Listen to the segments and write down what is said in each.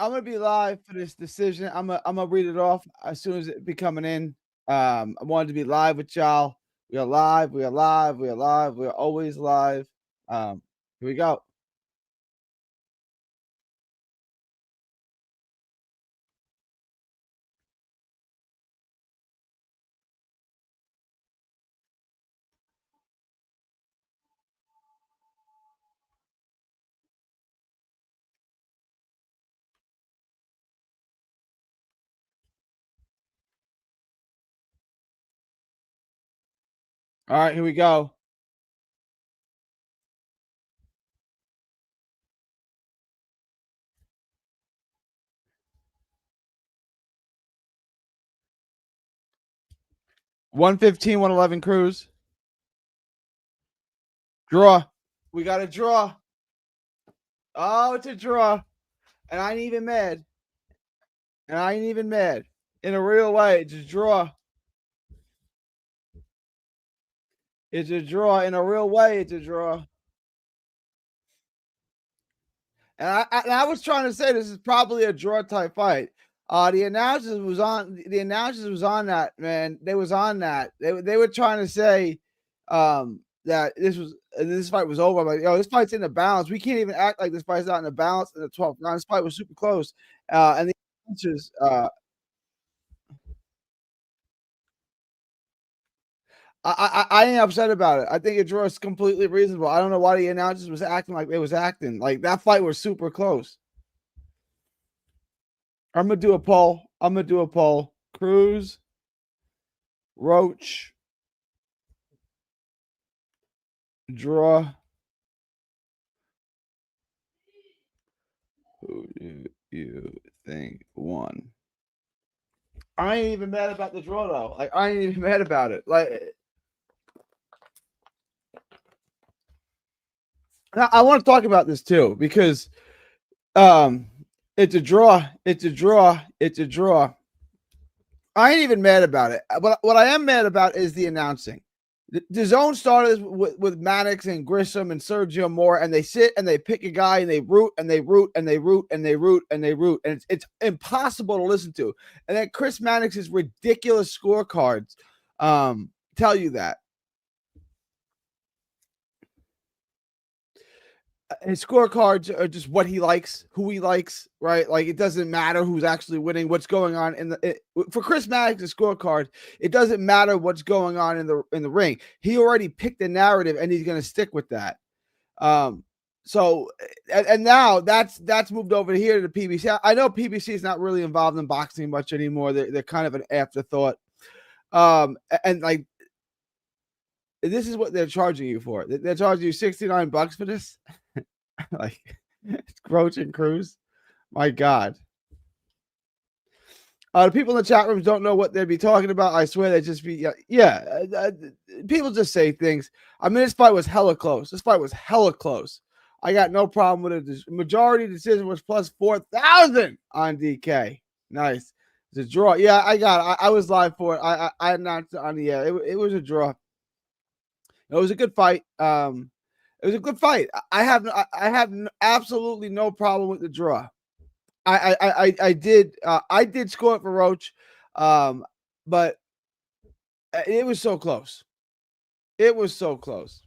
I'm gonna be live for this decision. I'm gonna read it off as soon as it be coming in. I wanted to be live with y'all. We are live. We are live. We are live. We are always live. Here we go. All right, here we go. 115, 111 Cruise. Draw. We got a draw. Oh, it's a draw. And I ain't even mad. And I ain't even mad. In a real way, it's a draw. It's a draw. In a real way, it's a draw. And I was trying to say this is probably a draw type fight. The announcers was on that, man. They was on that. They were trying to say that this fight was over. I'm like, yo, this fight's in the balance. We can't even act like this fight's not in the balance in the 12th round. This fight was super close. And the announcers, I ain't upset about it. I think a draw is completely reasonable. I don't know why the announcers was acting like they was acting. Like that fight was super close. I'm gonna do a poll. I'm gonna do a poll. Cruz, Roach, draw. Who do you think won? I ain't even mad about the draw though. Like I ain't even mad about it. Like I want to talk about this too because um it's a draw. It's a draw. It's a draw. I ain't even mad about it. What I am mad about is the announcing. The zone started with Maddox and Grissom and Sergio Moore, and they sit and they pick a guy and they root and they root and they root and they root and they root, and it's impossible to listen to. And then Chris Maddox's ridiculous scorecards tell you that his scorecards are just what he likes, who he likes, right? Like it doesn't matter who's actually winning, what's going on for Chris Maddox's scorecard. It doesn't matter what's going on in the ring. He already picked the narrative, and he's going to stick with that. Um, so and now that's moved over here to the PBC. I know PBC is not really involved in boxing much anymore. They're kind of an afterthought. And like this is what they're charging you for. They're charging you $69 for this. Like Roach and Cruz. My God. The people in the chat rooms don't know what they'd be talking about. I swear they just be people just say things. I mean, this fight was hella close. This fight was hella close. I got no problem with it. The majority decision was plus 4,000 on DK. Nice. It's a draw. Yeah, I got it. I was live for it. I announced it on the air. It was a draw. It was a good fight. It was a good fight. I have absolutely no problem with the draw. I did score it for Roach, but it was so close. It was so close.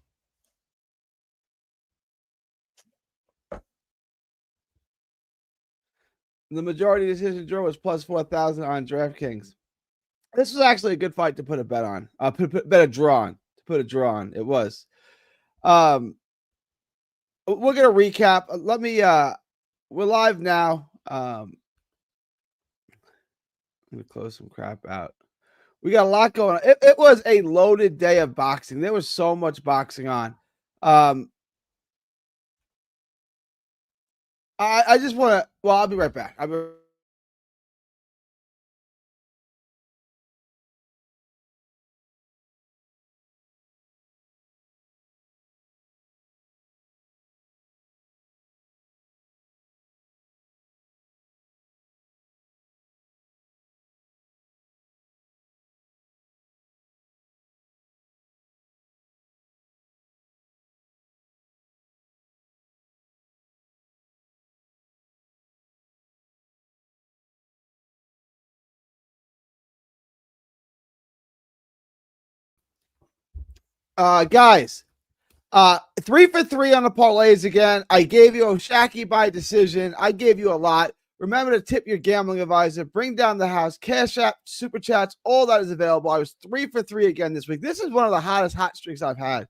The majority decision draw was plus 4,000 on DraftKings. This was actually a good fight to put a bet on. Bet a draw on. To put a draw on. It was. Um, we're gonna recap. Let me. We're live now. I'm gonna close some crap out. We got a lot going on. It was a loaded day of boxing. There was so much boxing on. Um, I just want to. Well, I'll be right back. I'll be Guys, 3 for 3 on the parlays again. I gave you Oshaki by decision. I gave you a lot. Remember to tip your gambling advisor. Bring down the house. Cash App, super chats, all that is available. I was 3 for 3 again this week. This is one of the hottest hot streaks I've had.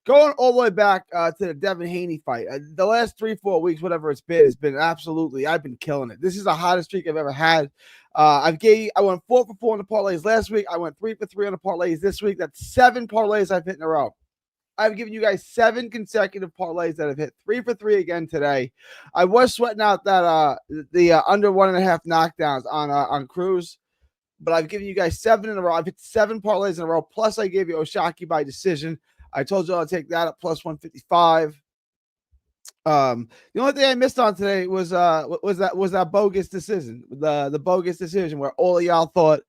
Going all the way back to the Devin Haney fight. The last 3-4 weeks, whatever it's been, has been absolutely, I've been killing it. This is the hottest streak I've ever had. I went 4 for 4 on the parlays last week. I went 3 for 3 on the parlays this week. That's 7 parlays I've hit in a row. I've given you guys 7 consecutive parlays that have hit 3 for 3 again today. I was sweating out that the under 1.5 knockdowns on Cruz, but I've given you guys 7 in a row. I've hit 7 parlays in a row. Plus, I gave you Oshaki by decision. I told you I'll take that at plus 155. The only thing I missed on today was that bogus decision, the bogus decision where all of y'all thought,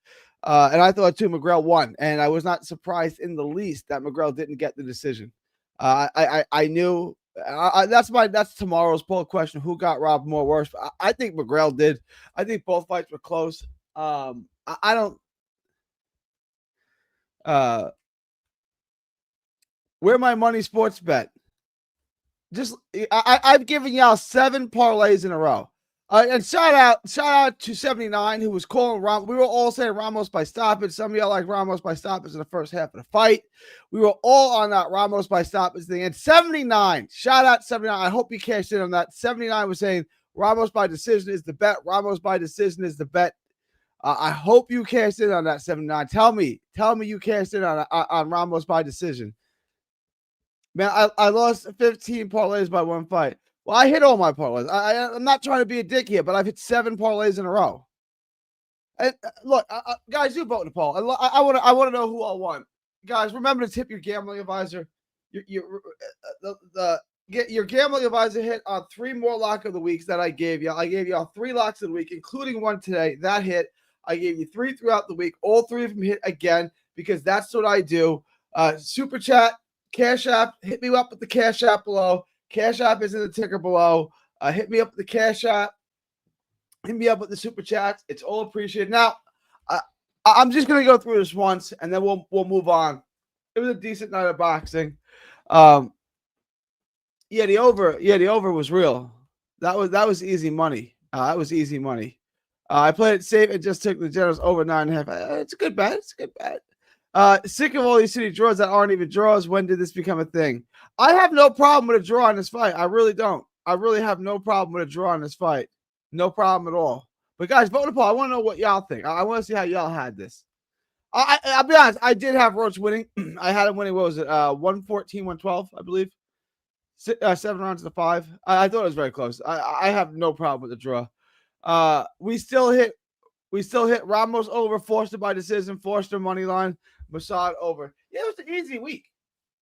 and I thought too, McGrail won, and I was not surprised in the least that McGrail didn't get the decision. I knew that's tomorrow's poll question: who got robbed more worse? I think McGrail did. I think both fights were close. I don't. Where my money sports bet? Just I've given y'all 7 parlays in a row. And shout out to 79 who was calling Ramos. We were all saying Ramos by stoppage. Some of y'all like Ramos by stoppage in the first half of the fight. We were all on that Ramos by stoppage thing. And 79, shout out 79. I hope you cashed in on that. 79 was saying Ramos by decision is the bet. Ramos by decision is the bet. I hope you cashed in on that 79. Tell me you cashed in on Ramos by decision. Man, I lost 15 parlays by 1 fight. Well, I hit all my parlays. I'm not trying to be a dick here, but I've hit 7 parlays in a row. And look, guys, do vote in the poll. I want to know who all won. Guys, remember to tip your gambling advisor. Get your gambling advisor hit on 3 more lock of the weeks that I gave you. I gave you all 3 locks of the week, including one today. That hit. I gave you 3 throughout the week. All 3 of them hit again because that's what I do. Super chat. Cash App, hit me up with the Cash App below. Cash App is in the ticker below. Hit me up with the Cash App. Hit me up with the Super Chats. It's all appreciated. Now, I'm just going to go through this once, and then we'll move on. It was a decent night of boxing. The over was real. That was easy money. That was easy money. I played it safe and just took the Generals over 9.5. It's a good bet. Sick of all these city draws that aren't even draws. When did this become a thing? I have no problem with a draw in this fight. I really don't. I really have no problem with a draw in this fight. No problem at all. But guys, vote in the poll. I want to know what y'all think. I want to see how y'all had this. I'll be honest. I did have Roach winning. I had him winning. What was it? 114, 112, I believe. 7 rounds to 5. I thought it was very close. I have no problem with the draw. We still hit Ramos over, Forster by decision, Forster money line. Masad over. Yeah, it was an easy week.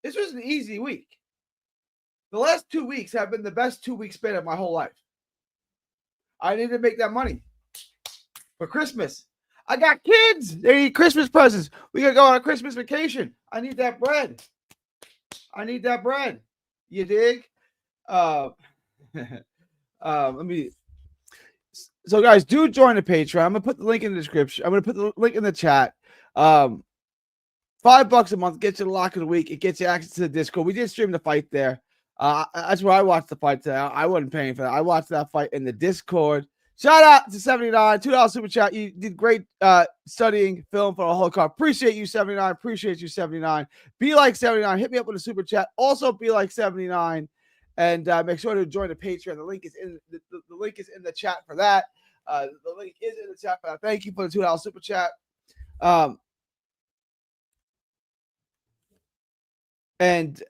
This was an easy week. The last 2 weeks have been the best 2 weeks spent of my whole life. I need to make that money for Christmas. I got kids. They need Christmas presents. We gotta go on a Christmas vacation. I need that bread. You dig? Let me. So guys, do join the Patreon. I'm gonna put the link in the description. I'm gonna put the link in the chat. $5 a month gets you the lock of the week. It gets you access to the Discord. We did stream the fight there. That's where I watched the fight today. I wasn't paying for that. I watched that fight in the Discord. Shout out to 79, $2 super chat. You did great studying film for the whole card. Appreciate you, 79. Appreciate you, 79. Be like 79. Hit me up with a super chat. Also, be like 79, and make sure to join the Patreon. The link is in the link is in the chat for that. The link is in the chat for that. Thank you for the $2 super chat. And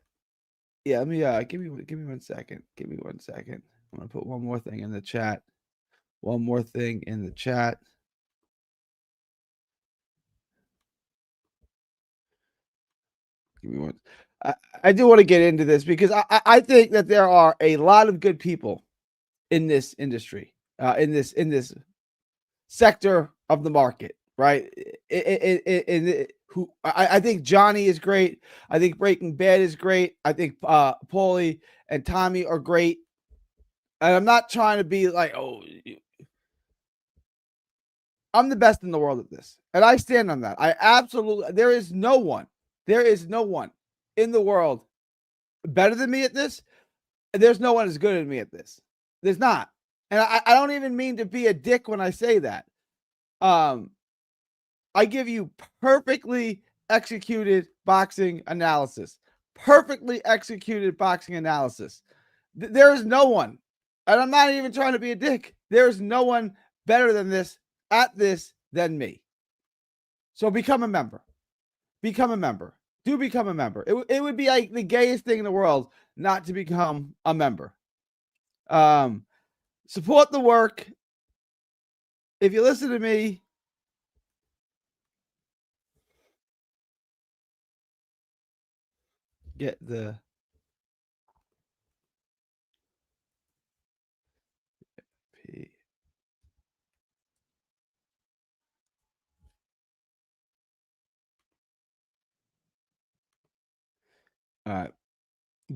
yeah, let me give me 1 second. Give me 1 second. I'm gonna put one more thing in the chat. Give me one. I do want to get into this because I think that there are a lot of good people in this industry, in this sector of the market, right? I think Johnny is great. I think Breaking Bad is great. I think Paulie and Tommy are great. And I'm not trying to be like, oh, I'm the best in the world at this. And I stand on that. There is no one in the world better than me at this, there's no one as good as me at this. There's not. And I don't even mean to be a dick when I say that. I give you perfectly executed boxing analysis. Perfectly executed boxing analysis. There is no one, and I'm not even trying to be a dick. There is no one better than this at this than me. So become a member. Become a member. Do become a member. It would be like the gayest thing in the world not to become a member. Support the work. If you listen to me, get the P. All right.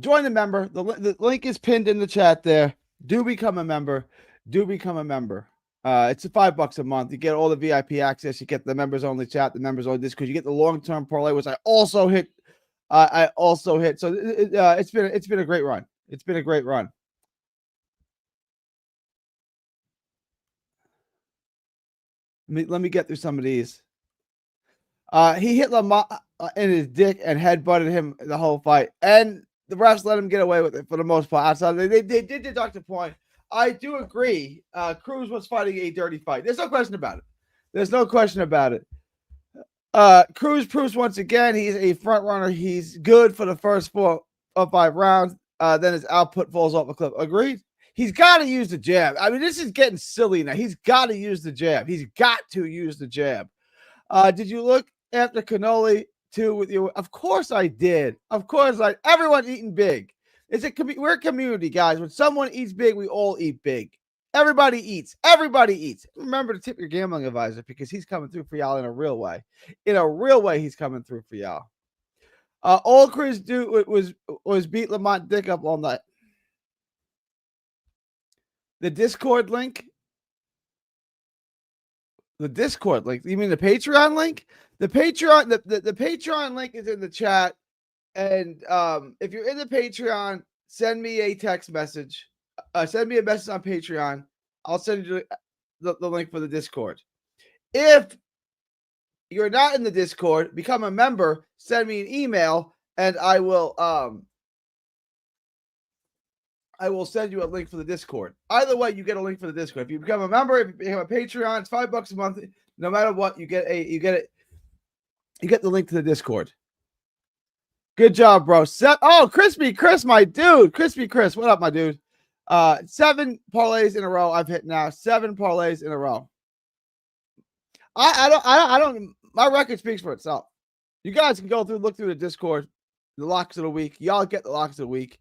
Join the member. The link is pinned in the chat there. Do become a member. Do become a member. It's $5 a month. You get all the VIP access. You get the members only chat, the members only Discord. You get the long-term parlay, which I also hit. So it's been a great run. It's been a great run. Let me get through some of these. He hit Lamont in his dick and headbutted him the whole fight, and the refs let him get away with it for the most part. Outside, they did deduct a point. I do agree. Cruz was fighting a dirty fight. There's no question about it. There's no question about it. Cruz proves once again he's a front runner. He's good for the first 4 or 5 rounds. Then his output falls off a cliff. Agreed. He's got to use the jab. I mean, this is getting silly now. He's got to use the jab. He's got to use the jab. Did you look after cannoli too with you? Of course I did. Of course everyone's eating big. We're a community, guys. When someone eats big, we all eat big. Everybody eats. Everybody eats. Remember to tip your gambling advisor because he's coming through for y'all in a real way. In a real way, he's coming through for y'all. All Chris do was beat Lamont Dick up all night. The Discord link. The Discord link. You mean the Patreon link? The Patreon, the Patreon link is in the chat. And if you're in the Patreon, send me a text message. Send me a message on Patreon. I'll send you the link for the Discord. If you're not in the Discord, become a member, send me an email, and I will send you a link for the Discord. Either way, you get a link for the Discord. If you become a member, if you become a Patreon, it's $5 a month. No matter what, you get the link to the Discord. Good job, bro. Crispy Chris, my dude. Crispy Chris, what up, my dude? 7 parlays in a row I've hit now. 7 parlays in a row. I don't. My record speaks for itself. You guys can look through the Discord, the locks of the week. Y'all get the locks of the week.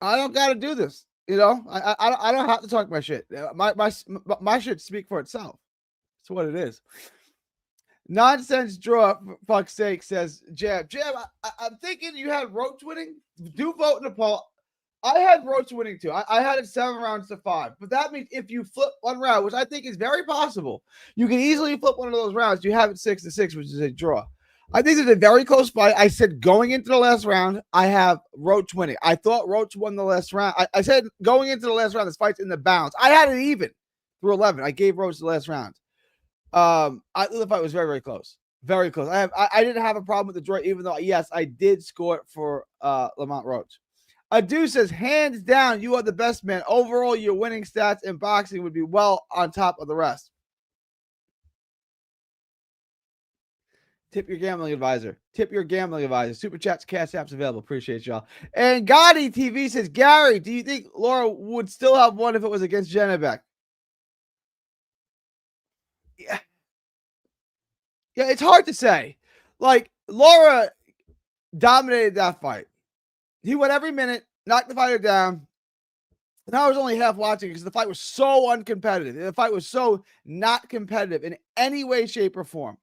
I don't got to do this. You know, I don't have to talk my shit. My shit speak for itself. That's what it is. Nonsense draw, for fuck's sake, says Jab. Jab, I'm thinking you had Roach winning. Do vote in the poll. I had Roach winning too. I had it 7 rounds to 5. But that means if you flip one round, which I think is very possible, you can easily flip one of those rounds. You have it 6-6, which is a draw. I think it's a very close fight. I said going into the last round, I have Roach winning. I thought Roach won the last round. I said going into the last round, this fight's in the balance. I had it even through 11. I gave Roach the last round. The fight was very, very close. Very close. I didn't have a problem with the draw, even though, yes, I did score it for Lamont Roach. Adu says, hands down, you are the best man. Overall, your winning stats in boxing would be well on top of the rest. Tip your gambling advisor. Tip your gambling advisor. Super chats, cash apps available. Appreciate y'all. And Gotti TV says, Gary, do you think Laura would still have won if it was against Janibek? Yeah, it's hard to say. Like, Laura dominated that fight. He went every minute, knocked the fighter down. And I was only half watching because the fight was so uncompetitive. The fight was so not competitive in any way, shape, or form.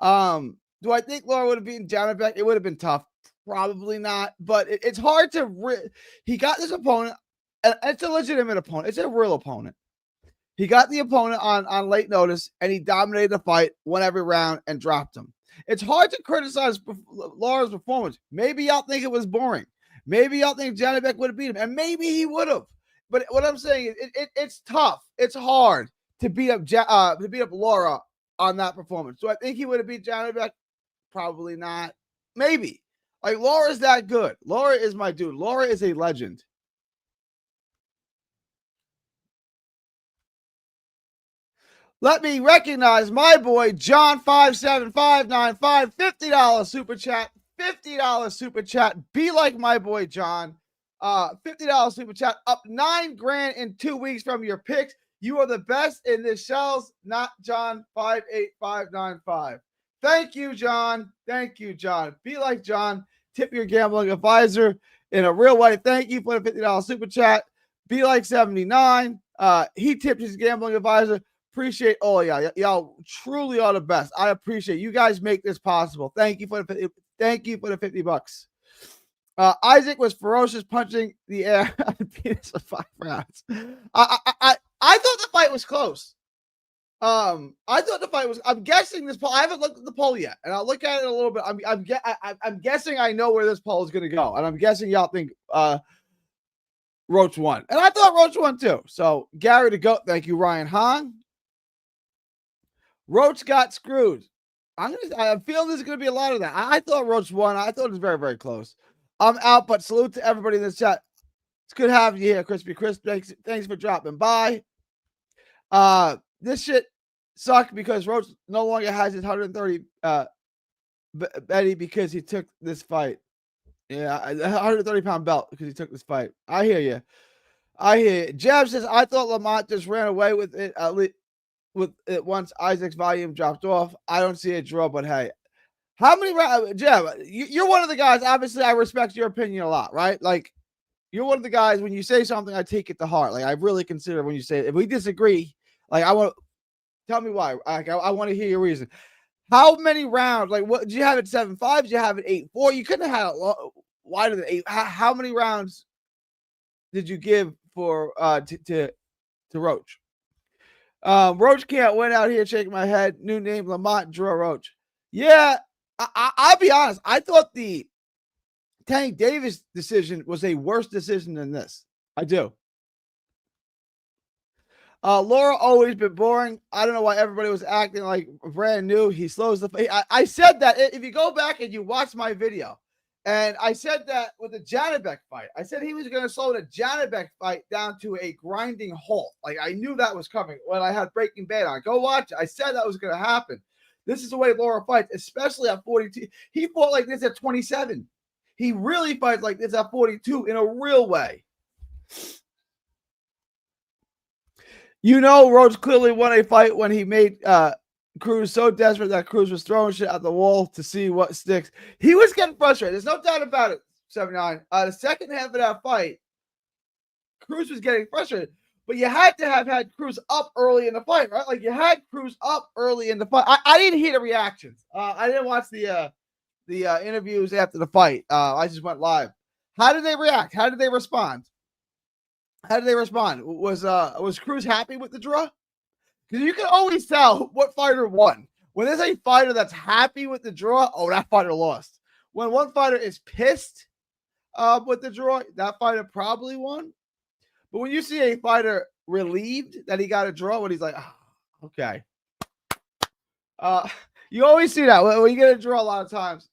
Do I think Laura would have beaten Janibek? It would have been tough. Probably not. But it's hard to... He got this opponent, and it's a legitimate opponent. It's a real opponent. He got the opponent on late notice, and he dominated the fight, won every round, and dropped him. It's hard to criticize Lara's performance. Maybe y'all think it was boring. Maybe y'all think Janibek would have beat him, and maybe he would have. But what I'm saying is, it's tough. It's hard to beat up Lara on that performance. So I think he would have beat Janibek. Probably not. Maybe. Like, Lara is that good. Lara is my dude. Lara is a legend. Let me recognize my boy, John57595, $50 super chat. $50 super chat. Be like my boy, John. $50 super chat. Up $9,000 in 2 weeks from your picks. You are the best in this shells, not John58595. Thank you, John. Thank you, John. Be like John. Tip your gambling advisor in a real way. Thank you for the $50 super chat. Be like 79. He tipped his gambling advisor. Appreciate all y'all. Y'all truly are the best. I appreciate you guys make this possible. Thank you for the $50. Isaac was ferocious, punching the air on the penis for 5 rounds. I thought the fight was close. I thought the fight was. I'm guessing this poll. I haven't looked at the poll yet, and I'll look at it a little bit. I'm guessing I know where this poll is going to go, and I'm guessing y'all think Roach won, and I thought Roach won too. So Gary the GOAT, thank you, Ryan Hahn. Roach got screwed. I'm feeling there's going to be a lot of that. I thought Roach won. I thought it was very, very close. I'm out, but salute to everybody in the chat. It's good having you here, Crispy Chris. Thanks for dropping by. This shit sucked because Roach no longer has his 130 Betty because he took this fight. Yeah, a 130-pound belt because he took this fight. I hear you. Jeb says, I thought Lamont just ran away with it at least with it once Isaac's volume dropped off. I don't see a draw, but hey. How many rounds? Jeb, you're one of the guys, obviously I respect your opinion a lot, right? Like, you're one of the guys, when you say something, I take it to heart. Like, I really consider when you say it. If we disagree, like, tell me why. I want to hear your reason. How many rounds? Like, what did you have it 7-5? Did you have it 8-4? You couldn't have had it wider than 8. How many rounds did you give for to Roach? Roach can't win out here. Shaking my head. New name Lamont draw Roach. Yeah, I'll be honest. I thought the Tank Davis decision was a worse decision than this. I do. Lara always been boring. I don't know why everybody was acting like brand new. He slows the fight. I said that if you go back and you watch my video, and I said that with the Janibek fight, I said he was going to slow the Janibek fight down to a grinding halt. Like, I knew that was coming when I had Breaking Bad on. Go watch it. I said that was going to happen. This is the way Lara fights, especially at 42. He fought like this at 27. He really fights like this at 42 in a real way. You know, Roach clearly won a fight when he made Cruz so desperate that Cruz was throwing shit at the wall to see what sticks. He was getting frustrated. There's no doubt about it, 79. The second half of that fight, Cruz was getting frustrated. But you had to have had Cruz up early in the fight, right? Like, you had Cruz up early in the fight. I didn't hear the reactions. I didn't watch the interviews after the fight. I just went live. How did they react? How did they respond? Was Cruz happy with the draw? Because you can always tell what fighter won. When there's a fighter that's happy with the draw, oh, that fighter lost. When one fighter is pissed with the draw, that fighter probably won. But when you see a fighter relieved that he got a draw, when he's like, oh, okay. You always see that when you get a draw a lot of times.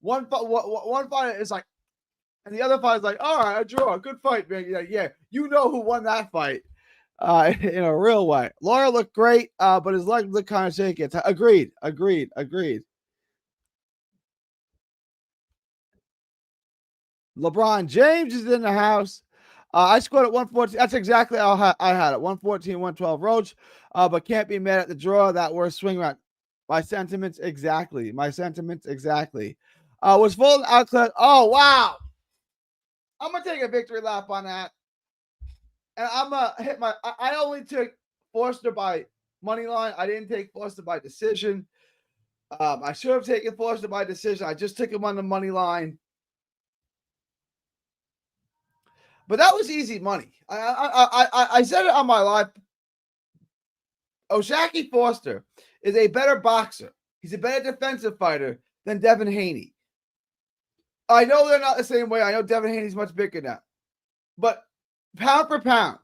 One fighter is like, and the other fighter's like, all right, a draw, good fight, man. Yeah, you know who won that fight in a real way. Lara looked great, but his leg looked kind of shaky. Agreed. LeBron James is in the house. I scored at 114. That's exactly how I had it. 114, 112 Roach, but can't be mad at the draw. That worst swing round. My sentiments exactly. Was full outlet. Oh, wow. I'm going to take a victory lap on that. And I'm going to hit I only took Forster by money line. I didn't take Forster by decision. I should have taken Forster by decision. I just took him on the money line. But that was easy money. I said it on my live. O'Shaquie Foster is a better boxer He's a better defensive fighter than Devin Haney. I know they're not the same way. I know Devin Haney's much bigger now. But pound for pound,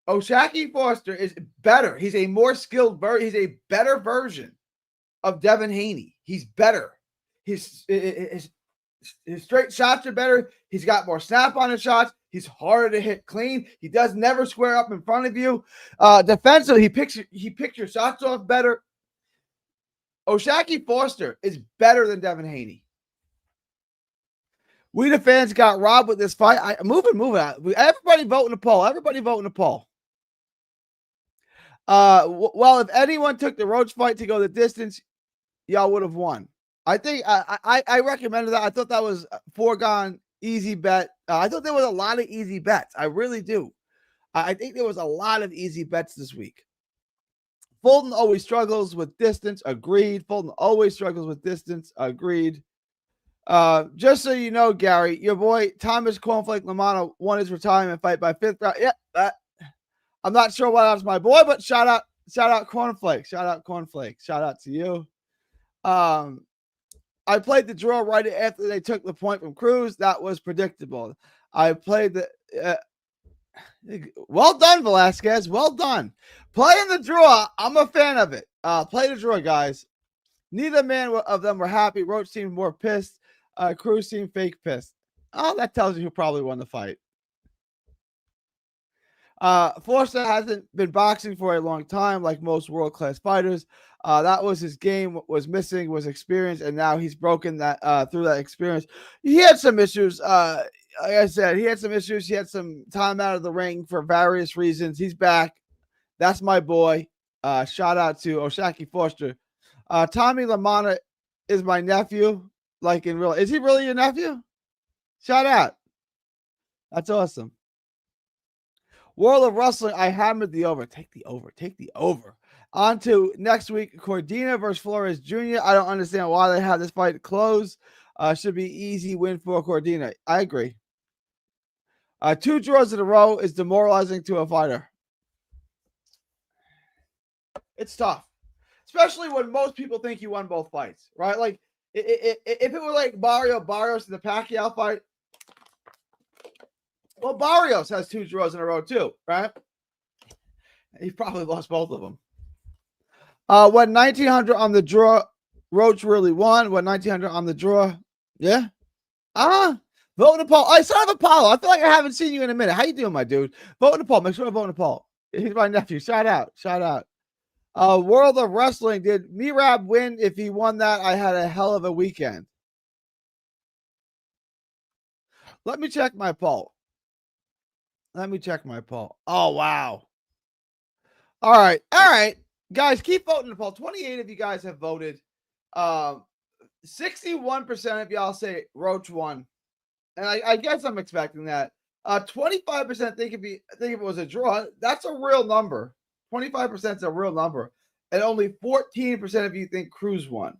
O'Shaquie Foster is better. He's a more skilled he's a better version of Devin Haney. He's better. His straight shots are better. He's got more snap on his shots. He's harder to hit clean. He does never square up in front of you. Defensively, he picks your shots off better. O'Shaquie Foster is better than Devin Haney. We the fans got robbed with this fight. Move it. Everybody vote in the poll. Everybody vote in the poll. Well, if anyone took the Roach fight to go the distance, y'all would have won. I think I recommended that. I thought that was a foregone easy bet. I thought there was a lot of easy bets. I really do. I think there was a lot of easy bets this week. Fulton always struggles with distance. Agreed. Fulton always struggles with distance. Agreed. Just so you know, Gary, your boy Thomas Cornflake Lamana won his retirement fight by 5th round. Yeah, I'm not sure why that's my boy, but shout out Cornflake. Shout out Cornflake. Shout out to you. I played the draw right after they took the point from Cruz. That was predictable. I played the well done, Velasquez. Well done. Playing the draw. I'm a fan of it. Play the draw, guys. Neither man of them were happy. Roach seemed more pissed. Cruz seemed fake pissed. Oh, that tells you who probably won the fight. Forster hasn't been boxing for a long time, like most world-class fighters. That was his game. Was missing was experience, and now he's broken that through that experience. He had some issues. Like I said, he had some issues. He had some time out of the ring for various reasons. He's back. That's my boy. Shout out to O'Shaquie Foster. Tommy Lamana is my nephew. Like in real, is he really your nephew? Shout out. That's awesome. World of Wrestling, I hammered the over. Take the over. Take the over. On to next week, Cordina versus Flores Jr. I don't understand why they have this fight closed. Should be easy win for Cordina. I agree. 2 draws in a row is demoralizing to a fighter. It's tough. Especially when most people think you won both fights, right? Like, if it were like Mario Barrios in the Pacquiao fight, well, Barrios has 2 draws in a row too, right? He probably lost both of them. When 1900 on the draw, Roach really won. When 1900 on the draw, yeah. Vote in the poll. I son of Apollo. I feel like I haven't seen you in a minute. How you doing, my dude? Vote in the poll. Make sure I vote in the poll. He's my nephew. Shout out. Shout out. World of Wrestling. Did Merab win? If he won that, I had a hell of a weekend. Let me check my poll. Oh, wow. All right. Guys, keep voting the poll. 28 of you guys have voted. 61% of y'all say Roach won. And I guess I'm expecting that. 25% think if it was a draw. That's a real number. 25% is a real number. And only 14% of you think Cruz won.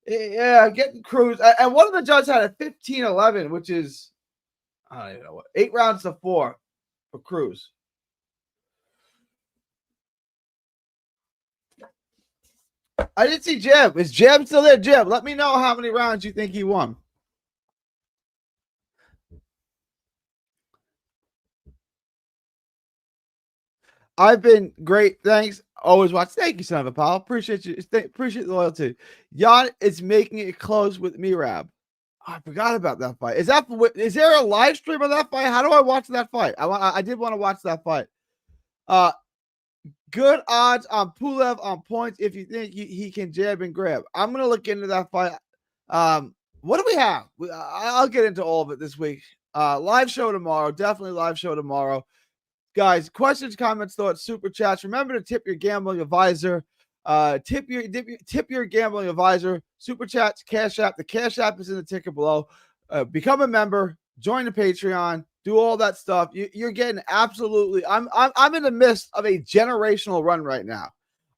Yeah, getting Cruz. And one of the judges had a 15-11, which is, I don't even know what, 8 rounds to 4 for Cruz. I didn't see Jeb. Is Jeb still there? Jeb, let me know how many rounds you think he won. I've been great. Thanks. Always watch. Thank you, son of a pal. Appreciate you. Appreciate the loyalty. Jan is making it close with Merab. I forgot about that fight. Is there a live stream of that fight? How do I watch that fight? I did want to watch that fight. Good odds on Pulev on points if you think he can jab and grab. I'm gonna look into that fight. What do we have? I'll get into all of it this week. Live show tomorrow. Definitely live show tomorrow. Guys, questions, comments, thoughts, super chats. Remember to tip your gambling advisor. Tip your gambling advisor. Super chats, Cash App. The Cash App is in the ticker below. Become a member. Join the Patreon. Do all that stuff. You're getting absolutely. I'm in the midst of a generational run right now.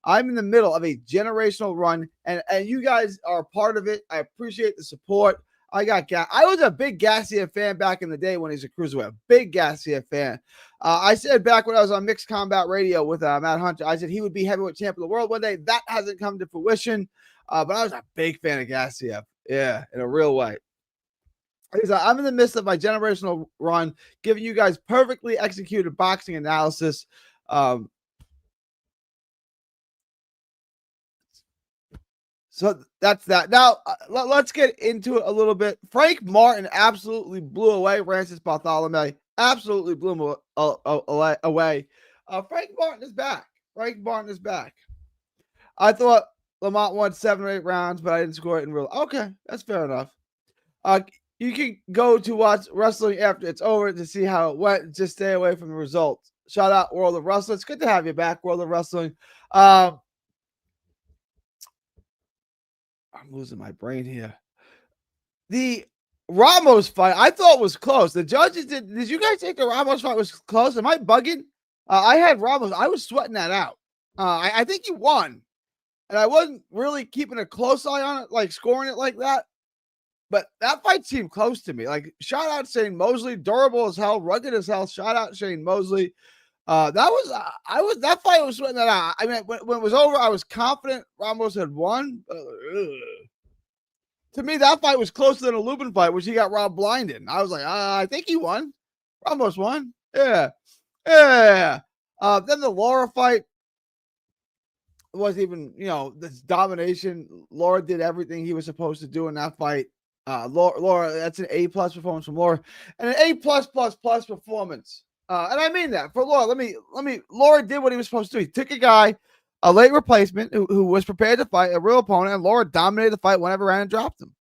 I'm in the middle of a generational run, and you guys are part of it. I appreciate the support. I was a big Garcia fan back in the day when he's a cruiserweight. Big Garcia fan. I said back when I was on Mixed Combat Radio with Matt Hunter, I said he would be heavyweight champ of the world one day. That hasn't come to fruition, but I was a big fan of Garcia. Yeah, in a real way. I'm in the midst of my generational run, giving you guys perfectly executed boxing analysis. So that's that. Now, let's get into it a little bit. Frank Martin absolutely blew away Francis Bartholomew. Absolutely blew him away. Frank Martin is back. Frank Martin is back. I thought Lamont won 7 or 8 rounds, but I didn't score it in real. Okay, that's fair enough. You can go to watch wrestling after it's over to see how it went. Just stay away from the results. Shout out World of Wrestling. It's good to have you back, World of Wrestling. I'm losing my brain here. The Ramos fight, I thought was close. The judges did you guys think the Ramos fight was close? Am I bugging? I had Ramos. I was sweating that out. I think he won. And I wasn't really keeping a close eye on it, like scoring it like that. But that fight seemed close to me. Like, shout out Shane Mosley, durable as hell, rugged as hell. Shout out Shane Mosley. That fight was sweating that out. I mean, when it was over, I was confident Ramos had won. To me, that fight was closer than a Lubin fight, which he got Rob Blind in. I was like, I think he won. Ramos won. Yeah. Then the Laura fight was even, this domination. Laura did everything he was supposed to do in that fight. Laura, that's an A+ performance from Laura, and an A++ performance. And I mean that for Laura. Laura did what he was supposed to do. He took a guy, a late replacement who was prepared to fight a real opponent, and Laura dominated the fight whenever ran and dropped him.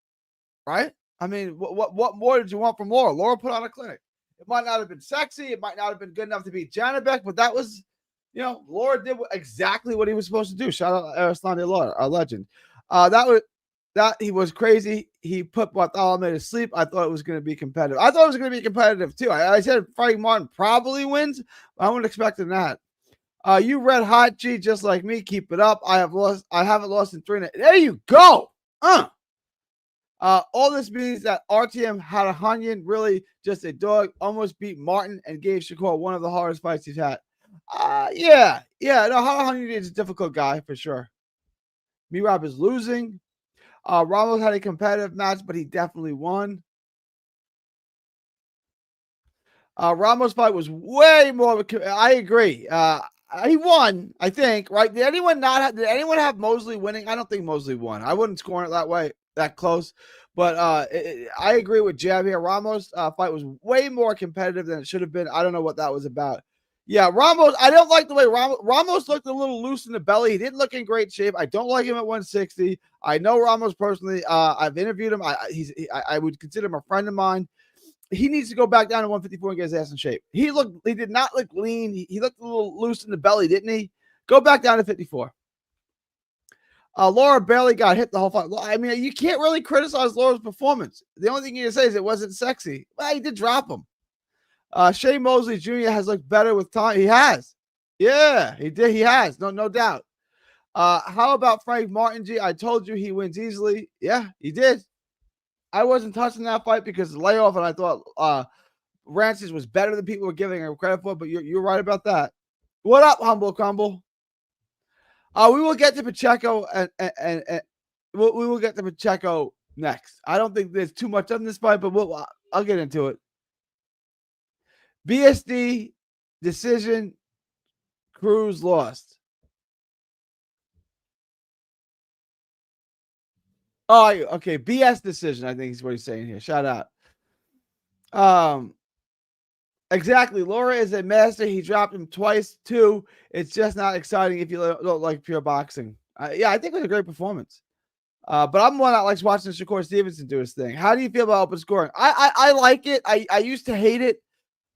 Right? I mean, what more did you want from Laura? Laura put on a clinic. It might not have been sexy. It might not have been good enough to beat Janibek, but that was, Laura did exactly what he was supposed to do. Shout out Arislandi Laura, a legend. That he was crazy. He put Bartholomew to sleep. I thought it was going to be competitive. I thought it was going to be competitive too. I said Frank Martin probably wins. I wasn't expecting that. You red hot, G, just like me. Keep it up. I haven't lost in 3. There you go. All this means that RTM Hadahanyan really just a dog. Almost beat Martin and gave Shakur one of the hardest fights he's had. Yeah. No, Hadahanyan is a difficult guy for sure. Merab is losing. Ramos had a competitive match, but he definitely won. Ramos' fight was way more. I agree. He won, I think. Right? Did anyone have Mosley winning? I don't think Mosley won. I wouldn't score it that way, that close. But I agree with Jab here. Ramos' fight was way more competitive than it should have been. I don't know what that was about. Yeah, Ramos, I don't like the way Ramos looked a little loose in the belly. He didn't look in great shape. I don't like him at 160. I know Ramos personally. I've interviewed him. I would consider him a friend of mine. He needs to go back down to 154 and get his ass in shape. He did not look lean. He looked a little loose in the belly, didn't he? Go back down to 54. Laura barely got hit the whole fight. I mean, you can't really criticize Laura's performance. The only thing you can say is it wasn't sexy. Well, he did drop him. Shane Mosley Jr. has looked better with time. He has. Yeah, he did. He has. No doubt. How about Frank Martin, G? I told you he wins easily. Yeah, he did. I wasn't touching that fight because of the layoff, and I thought Rancis was better than people were giving him credit for, but you're right about that. What up, Humble Crumble? We will get to Pacheco, and we will get to Pacheco next. I don't think there's too much on this fight, but I'll get into it. BSD decision. Cruz lost. Oh, okay. BS decision, I think is what he's saying here. Shout out. Exactly. Laura is a master. He dropped him twice, too. It's just not exciting if you don't like pure boxing. Yeah, I think it was a great performance. But I'm one that likes watching Shakur Stevenson do his thing. How do you feel about open scoring? I like it. I used to hate it.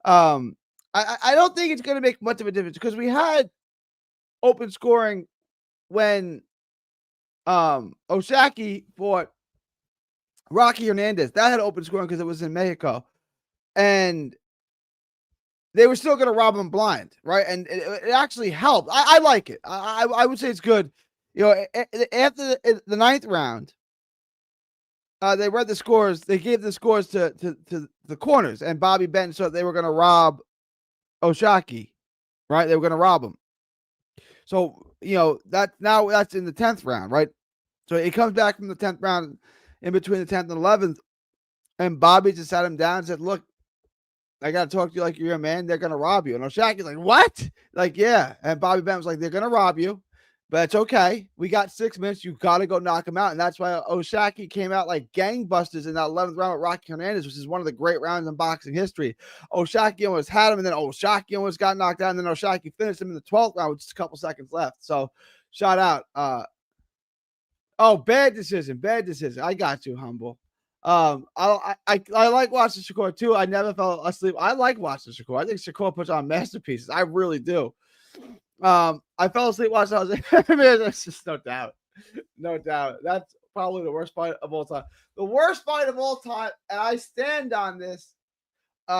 I don't think it's going to make much of a difference because we had open scoring when Oshaki fought Rocky Hernandez. That had open scoring because it was in Mexico. And they were still going to rob him blind, right? And it actually helped. I like it. I would say it's good. After the 9th round, they read the scores. They gave the scores to the corners, and Bobby Benton thought they were going to rob O'Shaquie, right? They were going to rob him. So that's in the 10th round, right? So he comes back from the 10th round, in between the 10th and 11th, and Bobby just sat him down and said, "Look, I got to talk to you like you're a man. They're going to rob you." And O'Shaquie's like, "What?" Like, yeah. And Bobby Benton was like, "They're going to rob you, but it's okay. We got 6 minutes. You got to go knock him out." And that's why O'Shaquie came out like gangbusters in that 11th round with Rocky Hernandez, which is one of the great rounds in boxing history. O'Shaquie almost had him, and then O'Shaquie almost got knocked out, and then O'Shaquie finished him in the 12th round with just a couple seconds left. So, shout out. Oh, bad decision. Bad decision. I got you, Humble. I like watching Shakur too. I never fell asleep. I like watching Shakur. I think Shakur puts on masterpieces. I really do. I fell asleep watching. I was like, there's just no doubt. No doubt. That's probably the worst fight of all time. The worst fight of all time, and I stand on this.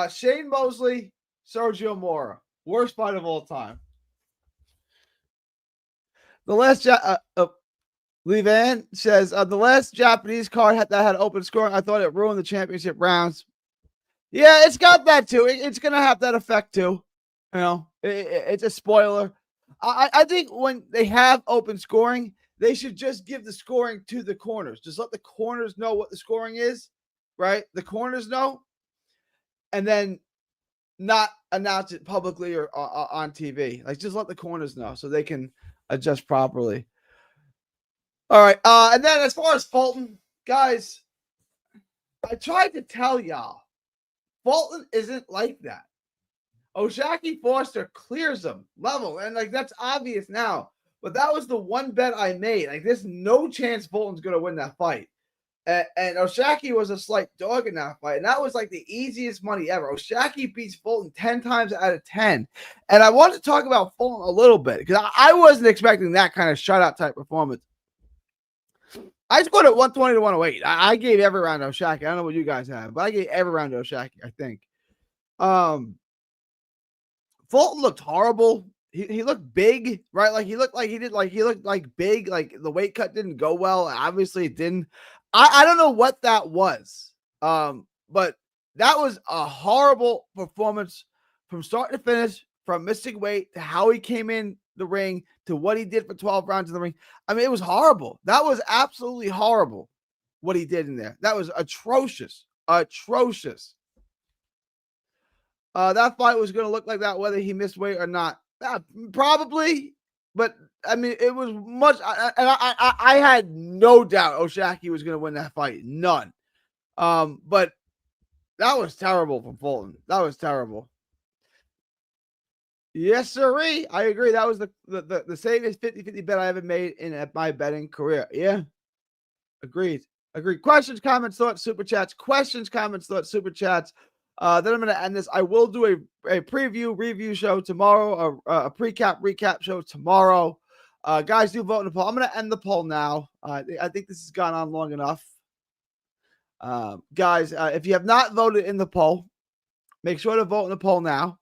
Shane Mosley, Sergio Mora. Worst fight of all time. The last Lee Van says, the last Japanese card that had open scoring, I thought it ruined the championship rounds. Yeah, it's got that too. It's going to have that effect too. It's a spoiler. I think when they have open scoring, they should just give the scoring to the corners. Just let the corners know what the scoring is, right? The corners know, and then not announce it publicly or on TV. Like, just let the corners know so they can adjust properly. All right. And then as far as Fulton, guys, I tried to tell y'all, Fulton isn't like that. O'Shaquie Foster clears him level, and like that's obvious now. But that was the one bet I made. Like, there's no chance Fulton's gonna win that fight. And O'Shaquie was a slight dog in that fight, and that was like the easiest money ever. O'Shaquie beats Fulton 10 times out of 10. And I want to talk about Fulton a little bit because I wasn't expecting that kind of shutout type performance. I scored at 120 to 108. I gave every round to O'Shaquie. I don't know what you guys have, but I gave every round to O'Shaquie, I think. Fulton looked horrible. He looked big, right? Like he looked like big. Like the weight cut didn't go well. Obviously, it didn't. I don't know what that was. But that was a horrible performance from start to finish, from missing weight to how he came in the ring to what he did for 12 rounds in the ring. I mean, it was horrible. That was absolutely horrible what he did in there. That was atrocious. Atrocious. That fight was going to look like that whether he missed weight or not. Probably, but I mean, it was much. I had no doubt O'Shaquie was going to win that fight. None. But that was terrible from Fulton. That was terrible. Yes, sirree. I agree. That was the safest 50-50 bet I ever made in my betting career. Yeah. Agreed. Questions, comments, thoughts, super chats. Questions, comments, thoughts, super chats. Then I'm going to end this. I will do a review show tomorrow, a recap show tomorrow. Guys, do vote in the poll. I'm going to end the poll now. I think this has gone on long enough. Guys, if you have not voted in the poll, make sure to vote in the poll now.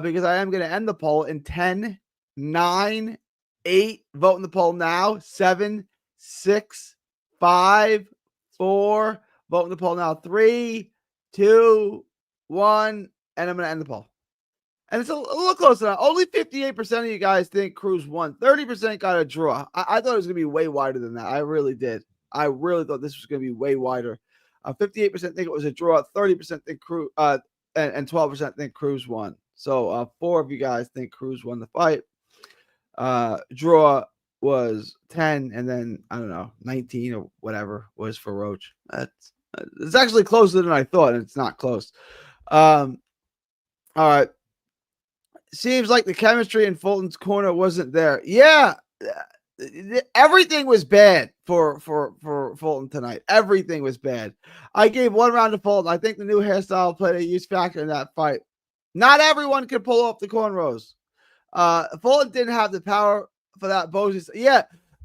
Because I am going to end the poll in 10, 9, 8. Vote in the poll now. 7, 6, 5, 4. Vote in the poll now. 3, 2, 1. And I'm going to end the poll. And it's a little closer now. Only 58% of you guys think Cruz won. 30% got a draw. I thought it was going to be way wider than that. I really did. I really thought this was going to be way wider. 58% think it was a draw. 30% think Cruz, and 12% think Cruz won. So 4 of you guys think Cruz won the fight. Draw was 10, and then I don't know, 19 or whatever was for Roach. It's actually closer than I thought, and it's not close. All right. Seems like the chemistry in Fulton's corner wasn't there. Yeah, everything was bad for Fulton tonight. Everything was bad. I gave 1 round to Fulton. I think the new hairstyle played a huge factor in that fight. Not everyone could pull off the cornrows. Fulton didn't have the power for that Bozies. Yeah,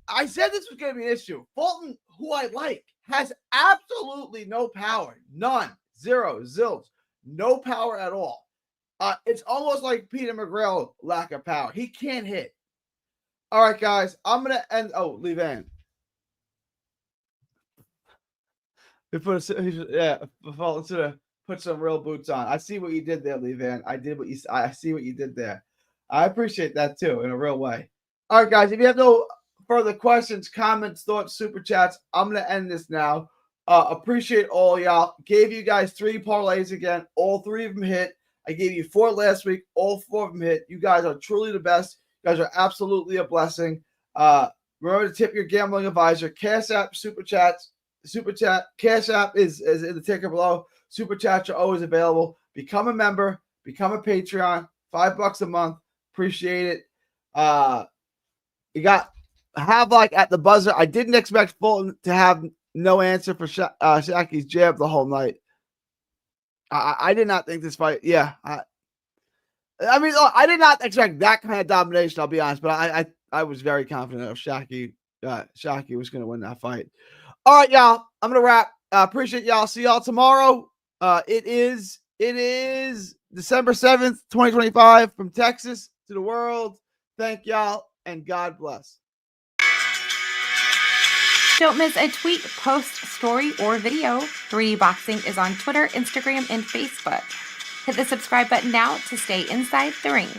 I said this was going to be an issue. Fulton, who I like, has absolutely no power. None. Zero. Zilch. No power at all. It's almost like Peter McGrail lack of power. He can't hit. All right, guys. I'm going to end. Oh, Levan. He put some real boots on. I see what you did there, Lee Van. I see what you did there. I appreciate that too, in a real way. All right, guys. If you have no further questions, comments, thoughts, super chats, I'm gonna end this now. Appreciate all y'all. Gave you guys 3 parlays again. All 3 of them hit. I gave you 4 last week. All 4 of them hit. You guys are truly the best. You guys are absolutely a blessing. Remember to tip your gambling advisor. Cash App, Super Chat. Cash App is in the ticker below. Super Chats are always available. Become a member. Become a Patreon. $5 a month. Appreciate it. You got Havlock at the buzzer. I didn't expect Fulton to have no answer for Shaki's jab the whole night. I did not think this fight. Yeah. I mean, look, I did not expect that kind of domination, I'll be honest, but I was very confident of Shaki was going to win that fight. All right, y'all. I'm going to wrap. Appreciate y'all. See y'all tomorrow. It is December 7th, 2025 from Texas to the world. Thank y'all and God bless. Don't miss a tweet, post, story, or video. 3D Boxing is on Twitter, Instagram, and Facebook. Hit the subscribe button now to stay inside the ring.